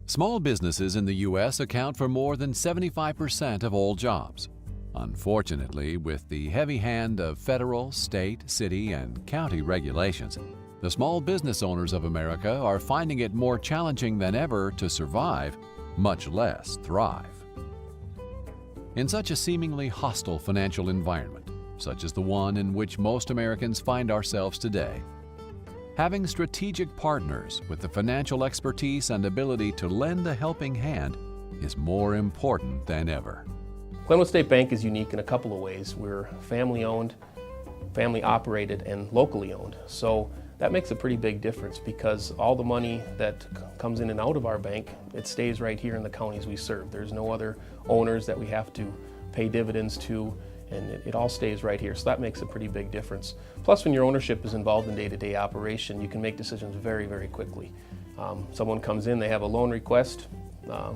Small businesses in the U.S. account for more than 75% of all jobs. Unfortunately, with the heavy hand of federal, state, city, and county regulations, the small business owners of America are finding it more challenging than ever to survive, much less thrive. In such a seemingly hostile financial environment, such as the one in which most Americans find ourselves today, having strategic partners with the financial expertise and ability to lend a helping hand is more important than ever. Glenwood State Bank is unique in a couple of ways. We're family-owned, family-operated, and locally owned. So that makes a pretty big difference because all the money that comes in and out of our bank, it stays right here in the counties we serve. There's no other owners that we have to pay dividends to, and it all stays right here. So that makes a pretty big difference. Plus, when your ownership is involved in day-to-day operation, you can make decisions very, very quickly. Someone comes in, they have a loan request,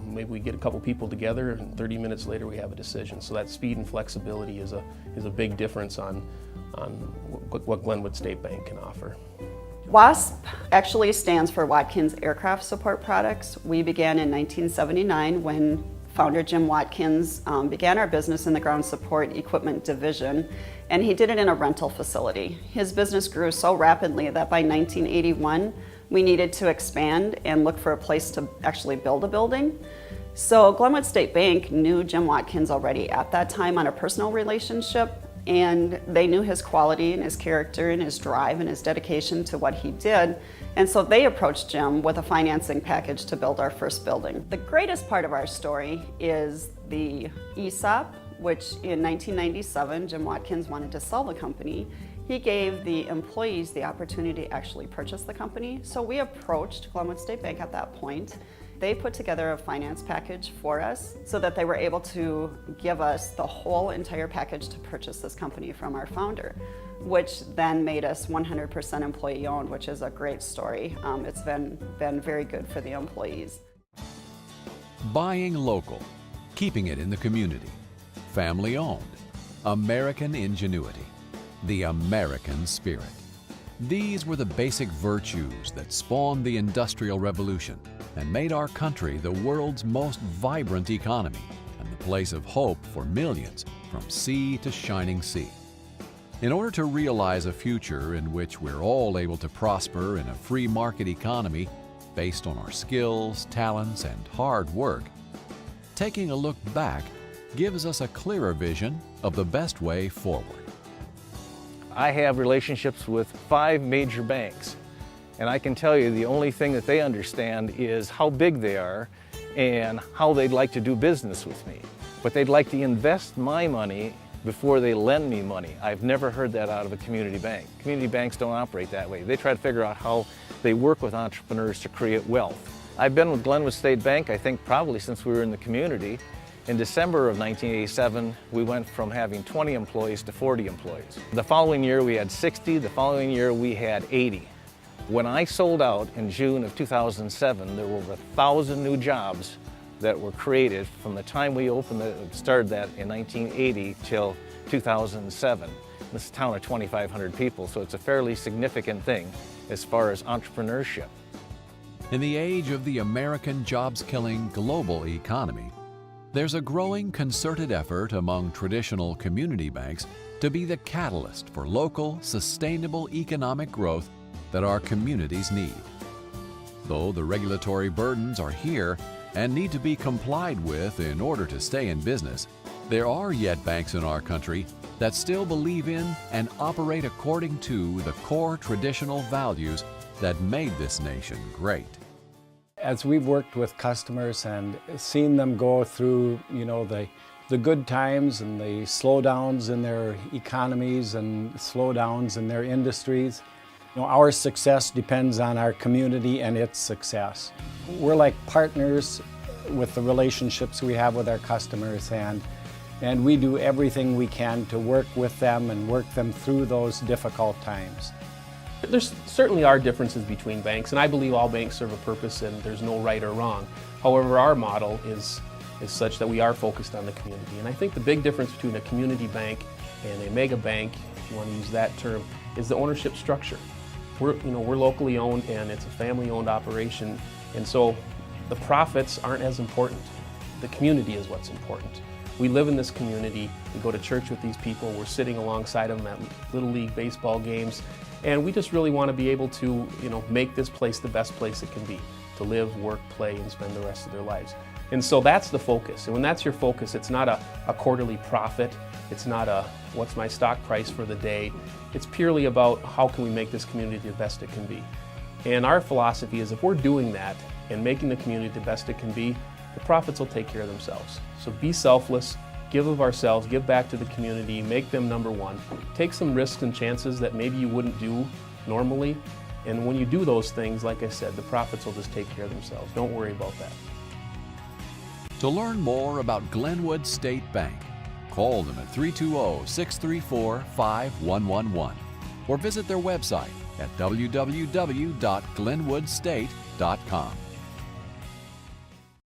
maybe we get a couple people together, and 30 minutes later we have a decision. So that speed and flexibility is a big difference on what Glenwood State Bank can offer. WASP actually stands for Watkins Aircraft Support Products. We began in 1979 when founder Jim Watkins began our business in the ground support equipment division, and he did it in a rental facility. His business grew so rapidly that by 1981, we needed to expand and look for a place to actually build a building. So Glenwood State Bank knew Jim Watkins already at that time on a personal relationship, and they knew his quality and his character and his drive and his dedication to what he did. And so they approached Jim with a financing package to build our first building. The greatest part of our story is the ESOP, which in 1997, Jim Watkins wanted to sell the company. He gave the employees the opportunity to actually purchase the company. So we approached Glenwood State Bank at that point. They put together a finance package for us so that they were able to give us the whole entire package to purchase this company from our founder, which then made us 100% employee owned, which is a great story. It's been very good for the employees. Buying local, keeping it in the community, family owned, American ingenuity, the American spirit. These were the basic virtues that spawned the Industrial Revolution and made our country the world's most vibrant economy and the place of hope for millions from sea to shining sea. In order to realize a future in which we're all able to prosper in a free market economy based on our skills, talents, and hard work, taking a look back gives us a clearer vision of the best way forward. I have relationships with 5 major banks, and I can tell you the only thing that they understand is how big they are and how they'd like to do business with me. But they'd like to invest my money before they lend me money. I've never heard that out of a community bank. Community banks don't operate that way. They try to figure out how they work with entrepreneurs to create wealth. I've been with Glenwood State Bank, I think probably since we were in the community. In December of 1987, we went from having 20 employees to 40 employees. The following year we had 60, the following year we had 80. When I sold out in June of 2007, there were over 1,000 new jobs that were created from the time we started that in 1980 till 2007. This is a town of 2,500 people, so it's a fairly significant thing as far as entrepreneurship. In the age of the American jobs-killing global economy, there's a growing concerted effort among traditional community banks to be the catalyst for local, sustainable economic growth that our communities need. Though the regulatory burdens are here and need to be complied with in order to stay in business, there are yet banks in our country that still believe in and operate according to the core traditional values that made this nation great. As we've worked with customers and seen them go through, the good times and the slowdowns in their economies and slowdowns in their industries, our success depends on our community and its success. We're like partners with the relationships we have with our customers, and we do everything we can to work with them and work them through those difficult times. There certainly are differences between banks, and I believe all banks serve a purpose and there's no right or wrong. However, our model is such that we are focused on the community. And I think the big difference between a community bank and a mega bank, if you want to use that term, is the ownership structure. We're locally owned and it's a family-owned operation, and so the profits aren't as important. The community is what's important. We live in this community, we go to church with these people, we're sitting alongside them at Little League baseball games, and we just really want to be able to, make this place the best place it can be, to live, work, play, and spend the rest of their lives. And so that's the focus. And when that's your focus, it's not a quarterly profit, it's not a what's my stock price for the day. It's purely about how can we make this community the best it can be. And our philosophy is if we're doing that and making the community the best it can be, the profits will take care of themselves. So be selfless, give of ourselves, give back to the community, make them number one. Take some risks and chances that maybe you wouldn't do normally. And when you do those things, like I said, the profits will just take care of themselves. Don't worry about that. To learn more about Glenwood State Bank, call them at 320-634-5111 or visit their website at www.glenwoodstate.com.